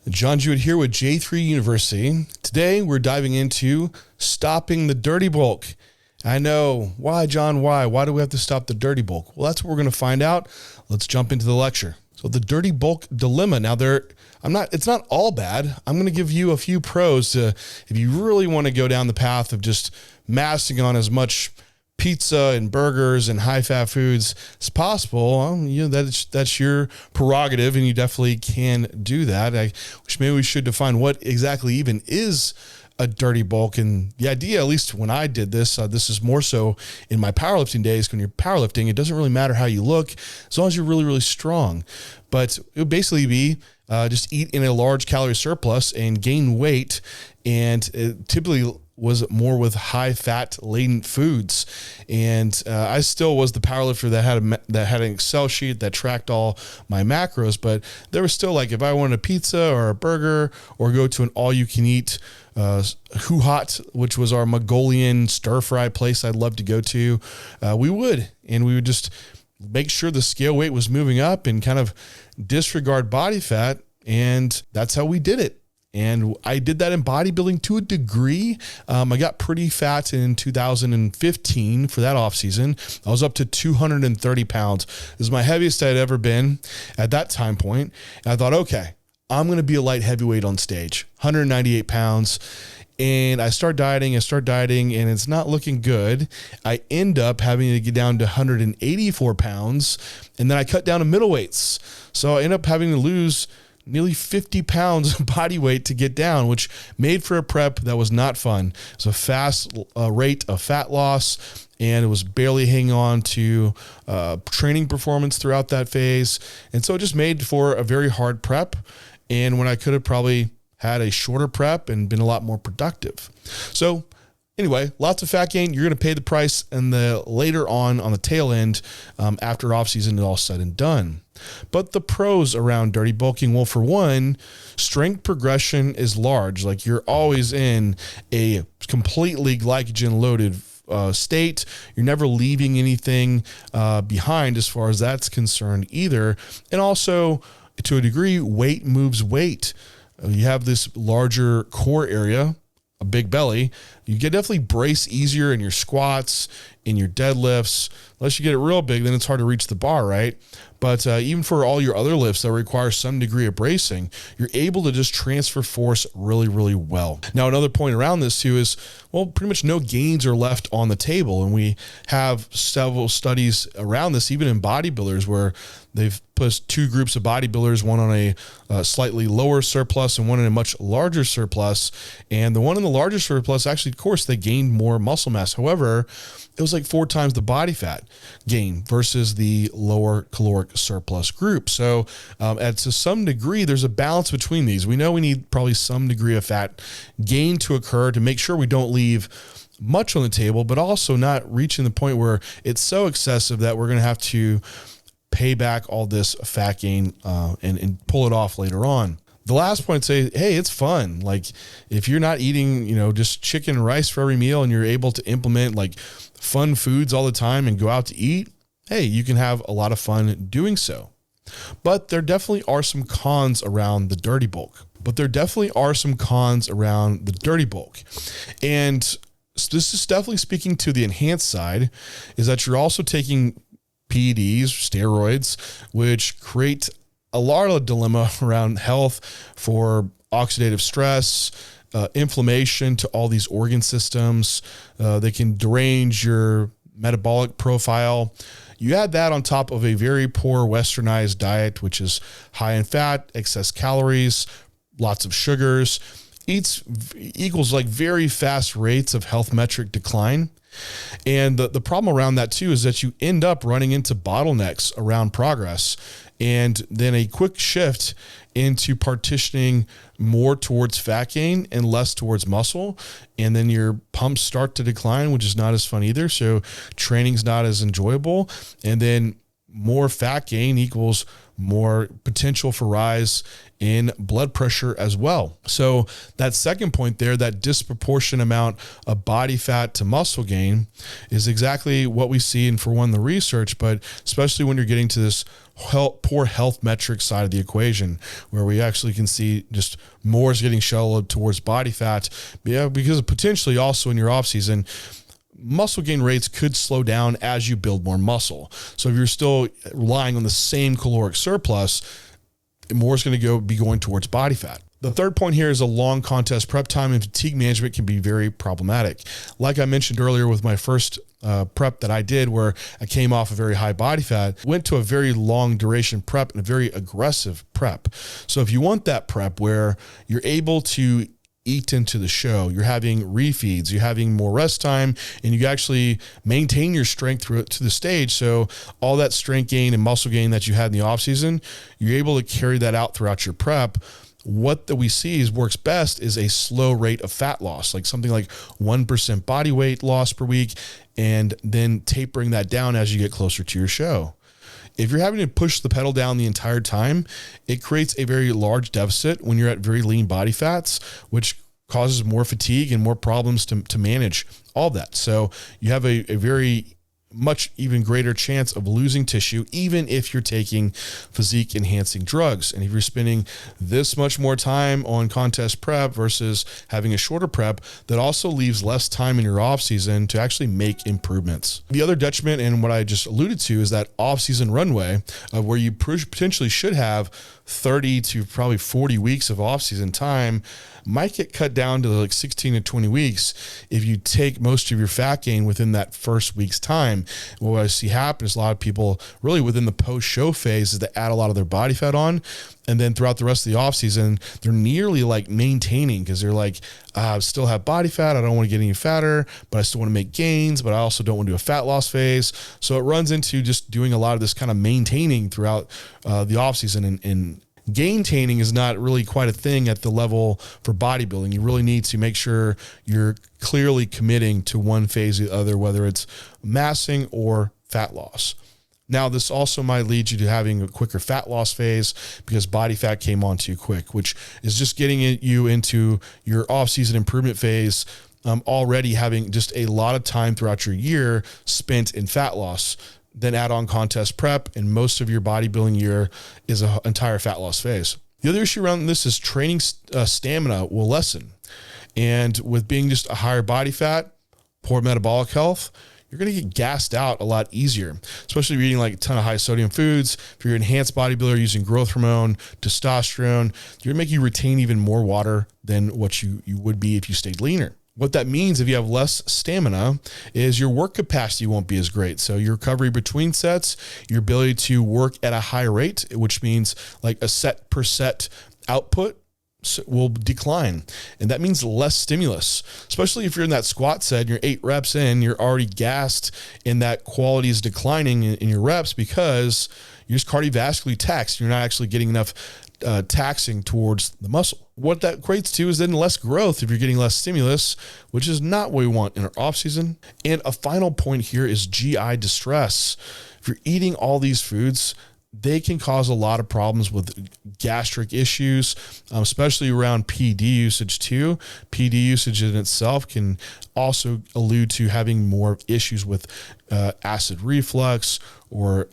John Jewett here with J3U University. Today, we're diving into stopping the dirty bulk. I know, why, John, why? Why do we have to stop the dirty bulk? Well, that's what we're going to find out. Let's jump into the lecture. So the dirty bulk dilemma. Now, it's not all bad. I'm going to give you a few pros to, if you really want to go down the path of just massing on as much pizza and burgers and high-fat foods as possible. That's your prerogative, and you definitely can do that. I wish maybe we should define what exactly even is a dirty bulk. And the idea, at least when I did this, this is more so in my powerlifting days. When you're powerlifting, it doesn't really matter how you look as long as you're really, really strong. But it would basically be just eat in a large calorie surplus and gain weight, and it typically was more with high fat laden foods. And I still was the powerlifter that had an Excel sheet that tracked all my macros, but there was still, like, if I wanted a pizza or a burger or go to an all you can eat Who Hot, which was our Mongolian stir fry place I'd love to go to, we would just make sure the scale weight was moving up and kind of disregard body fat. And that's how we did it. And I did that in bodybuilding to a degree. I got pretty fat in 2015 for that off season. I was up to 230 pounds. This is my heaviest I'd ever been at that time point. And I thought, okay, I'm going to be a light heavyweight on stage, 198 pounds. And I start dieting, and it's not looking good. I end up having to get down to 184 pounds, and then I cut down to middleweights. So I end up having to lose nearly 50 pounds of body weight to get down, which made for a prep that was not fun. It was a fast rate of fat loss, and it was barely hanging on to training performance throughout that phase. And so it just made for a very hard prep, and when I could have probably had a shorter prep and been a lot more productive. So anyway, lots of fat gain. You're going to pay the price and later on the tail end after off season is all said and done. But the pros around dirty bulking, well, for one, strength progression is large. Like, you're always in a completely glycogen loaded state. You're never leaving anything behind as far as that's concerned either. And also, to a degree, weight moves weight. You have this larger core area, a big belly. You can definitely brace easier in your squats, in your deadlifts. Unless you get it real big, then it's hard to reach the bar, right? But even for all your other lifts that require some degree of bracing, you're able to just transfer force really, really well. Now, another point around this too is, well, pretty much no gains are left on the table. And we have several studies around this, even in bodybuilders, where they've put two groups of bodybuilders, one on a slightly lower surplus and one in a much larger surplus. And the one in the larger surplus, actually, of course, they gained more muscle mass. However, it was like 4 times the body fat gain versus the lower caloric surplus group. So to some degree, there's a balance between these. We know we need probably some degree of fat gain to occur to make sure we don't leave much on the table, but also not reaching the point where it's so excessive that we're going to have to pay back all this fat gain and pull it off later on. The last point, say, hey, it's fun. Like, if you're not eating, just chicken and rice for every meal, and you're able to implement like fun foods all the time and go out to eat, hey, you can have a lot of fun doing so. But there definitely are some cons around the dirty bulk. And this is definitely speaking to the enhanced side, is that you're also taking PEDs, steroids, which create a lot of dilemma around health for oxidative stress, inflammation to all these organ systems. They can derange your metabolic profile. You add that on top of a very poor westernized diet, which is high in fat, excess calories, lots of sugars, equals like very fast rates of health metric decline. And the problem around that too is that you end up running into bottlenecks around progress, and then a quick shift into partitioning more towards fat gain and less towards muscle. And then your pumps start to decline, which is not as fun either. So training's not as enjoyable. And then more fat gain equals more potential for rise in blood pressure as well. So that second point there, that disproportionate amount of body fat to muscle gain, is exactly what we see in, for one, the research, but especially when you're getting to this poor health metric side of the equation, where we actually can see just more is getting shuttled towards body fat. Yeah, because potentially also in your off season, muscle gain rates could slow down as you build more muscle. So if you're still relying on the same caloric surplus, more is going to be going towards body fat. The third point here is a long contest prep time and fatigue management can be very problematic. Like I mentioned earlier with my first prep that I did, where I came off a very high body fat, went to a very long duration prep and a very aggressive prep. So if you want that prep where you're able to eat into the show, you're having refeeds, you're having more rest time, and you actually maintain your strength through to the stage. So all that strength gain and muscle gain that you had in the off season, you're able to carry that out throughout your prep. What that we see is works best is a slow rate of fat loss, like something like 1% body weight loss per week, and then tapering that down as you get closer to your show. If you're having to push the pedal down the entire time, it creates a very large deficit when you're at very lean body fats, which causes more fatigue and more problems to manage all of that. So you have a very much even greater chance of losing tissue, even if you're taking physique enhancing drugs. And if you're spending this much more time on contest prep versus having a shorter prep, that also leaves less time in your off season to actually make improvements. The other detriment, and what I just alluded to, is that off season runway of where you potentially should have 30 to probably 40 weeks of off season time might get cut down to like 16 to 20 weeks if you take most of your fat gain within that first week's time. What I see happen is a lot of people really within the post-show phase is they add a lot of their body fat on, and then throughout the rest of the off season, they're nearly like maintaining, because they're like, I still have body fat. I don't want to get any fatter, but I still want to make gains, but I also don't want to do a fat loss phase. So it runs into just doing a lot of this kind of maintaining throughout the off season, and gaintaining is not really quite a thing at the level for bodybuilding. You really need to make sure you're clearly committing to one phase or the other, whether it's massing or fat loss. Now, this also might lead you to having a quicker fat loss phase because body fat came on too quick, which is just getting you into your off-season improvement phase, already having just a lot of time throughout your year spent in fat loss. Then add on contest prep, and most of your bodybuilding year is an entire fat loss phase. The other issue around this is training stamina will lessen. And with being just a higher body fat, poor metabolic health, you're going to get gassed out a lot easier, especially if you're eating like a ton of high sodium foods. If you're an enhanced bodybuilder using growth hormone, testosterone, you're going to make you retain even more water than what you would be if you stayed leaner. What that means, if you have less stamina, is your work capacity won't be as great. So your recovery between sets, your ability to work at a high rate, which means like a set per set output, will decline. And that means less stimulus, especially if you're in that squat set and you're 8 reps in, you're already gassed and that quality is declining in your reps because you're just cardiovascularly taxed. You're not actually getting enough taxing towards the muscle. What that equates to is then less growth if you're getting less stimulus, which is not what we want in our off season. And a final point here is GI distress. If you're eating all these foods, they can cause a lot of problems with gastric issues, especially around PD usage too. PD usage in itself can also allude to having more issues with acid reflux or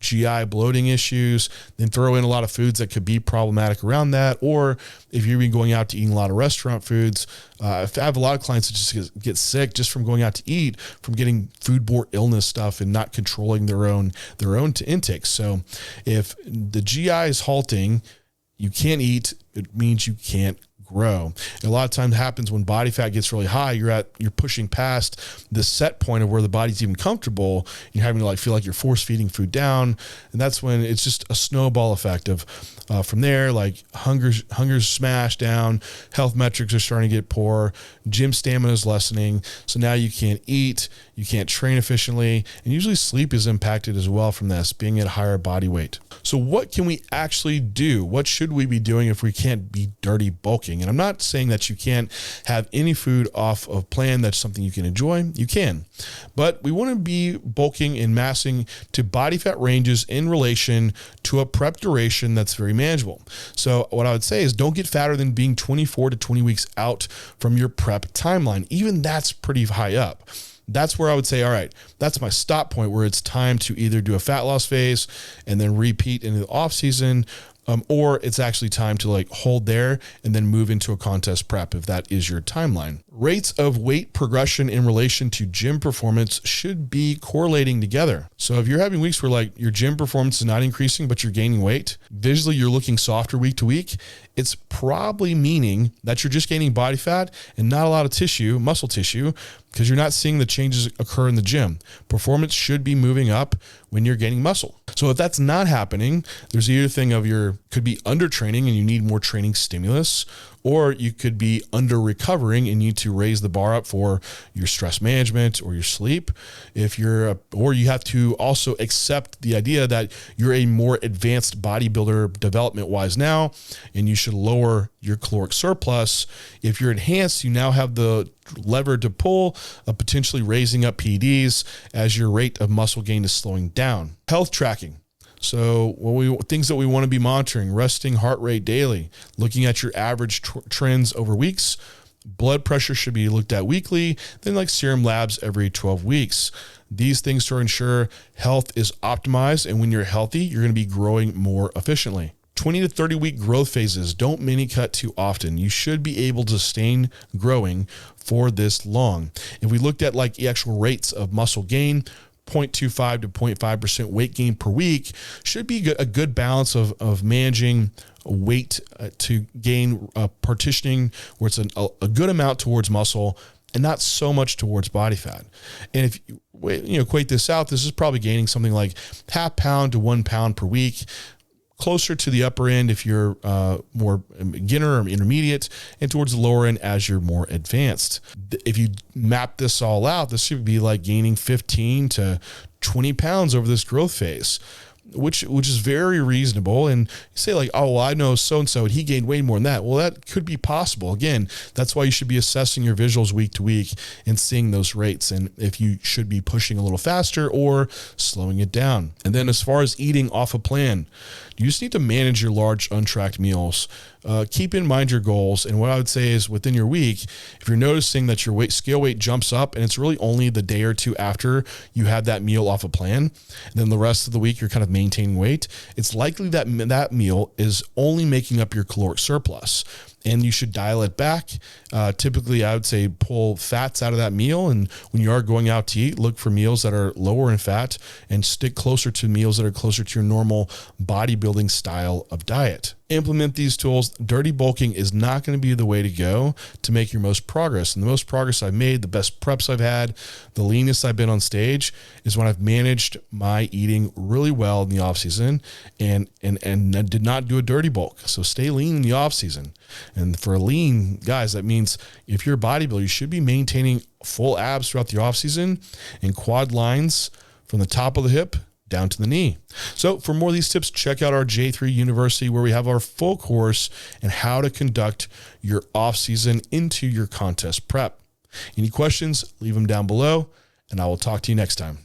GI bloating issues. Then throw in a lot of foods that could be problematic around that. Or if you've been going out to eating a lot of restaurant foods, I have a lot of clients that just get sick just from going out to eat, from getting foodborne illness stuff and not controlling their own intakes. So if the GI is halting, you can't eat, it means you can't grow. And a lot of times happens when body fat gets really high, you're pushing past the set point of where the body's even comfortable. You're having to like feel like you're force feeding food down. And that's when it's just a snowball effect of from there, like hunger's smashed down, health metrics are starting to get poor, gym stamina is lessening. So now you can't eat, you can't train efficiently, and usually sleep is impacted as well from this, being at a higher body weight. So what can we actually do? What should we be doing if we can't be dirty bulking? And I'm not saying that you can't have any food off of plan. That's something you can enjoy. You can. But we want to be bulking and massing to body fat ranges in relation to a prep duration that's very manageable. So what I would say is don't get fatter than being 24 to 20 weeks out from your prep timeline. Even that's pretty high up. that's where I would say, all right, that's my stop point where it's time to either do a fat loss phase and then repeat into the off season, or it's actually time to like hold there and then move into a contest prep if that is your timeline. Rates of weight progression in relation to gym performance should be correlating together. So if you're having weeks where like your gym performance is not increasing, but you're gaining weight, visually you're looking softer week to week, it's probably meaning that you're just gaining body fat and not a lot of tissue, muscle tissue, because you're not seeing the changes occur in the gym. Performance should be moving up when you're gaining muscle. So if that's not happening, there's either thing of could be under training and you need more training stimulus, or you could be under recovering and need to raise the bar up for your stress management or your sleep. Or you have to also accept the idea that you're a more advanced bodybuilder development wise now, and you should lower your caloric surplus. If you're enhanced, you now have the lever to pull of potentially raising up PEDs as your rate of muscle gain is slowing down. Health tracking. So things that we want to be monitoring: resting heart rate daily, looking at your average trends over weeks. Blood pressure should be looked at weekly, then like serum labs every 12 weeks. These things to ensure health is optimized, and when you're healthy, you're going to be growing more efficiently. 20 to 30 week growth phases. Don't mini cut too often. You should be able to sustain growing for this long. If we looked at like the actual rates of muscle gain, 0.25 to 0.5% weight gain per week should be a good balance of managing weight to gain partitioning where it's a good amount towards muscle and not so much towards body fat. And if you equate this out, this is probably gaining something like 0.5 pound to 1 pound per week, closer to the upper end if you're more beginner or intermediate, and towards the lower end as you're more advanced. If you map this all out, this should be like gaining 15 to 20 pounds over this growth phase, which is very reasonable. And you say like, oh, well, I know so-and-so, and he gained way more than that. Well, that could be possible. Again, that's why you should be assessing your visuals week to week and seeing those rates, and if you should be pushing a little faster or slowing it down. And then as far as eating off a plan, you just need to manage your large untracked meals. Keep in mind your goals. And what I would say is within your week, if you're noticing that your scale weight jumps up and it's really only the day or two after you had that meal off a plan, and then the rest of the week you're kind of maintaining weight, it's likely that that meal is only making up your caloric surplus, and you should dial it back. Typically, I would say pull fats out of that meal. And when you are going out to eat, look for meals that are lower in fat and stick closer to meals that are closer to your normal bodybuilding style of diet. Implement these tools. Dirty bulking is not going to be the way to go to make your most progress. And the most progress I've made, the best preps I've had, the leanest I've been on stage is when I've managed my eating really well in the off season and did not do a dirty bulk. So stay lean in the off season. And for lean guys, that means if you're a bodybuilder, you should be maintaining full abs throughout the off season and quad lines from the top of the hip down to the knee. So for more of these tips, check out our J3 University, where we have our full course and how to conduct your off season into your contest prep. Any questions, leave them down below, and I will talk to you next time.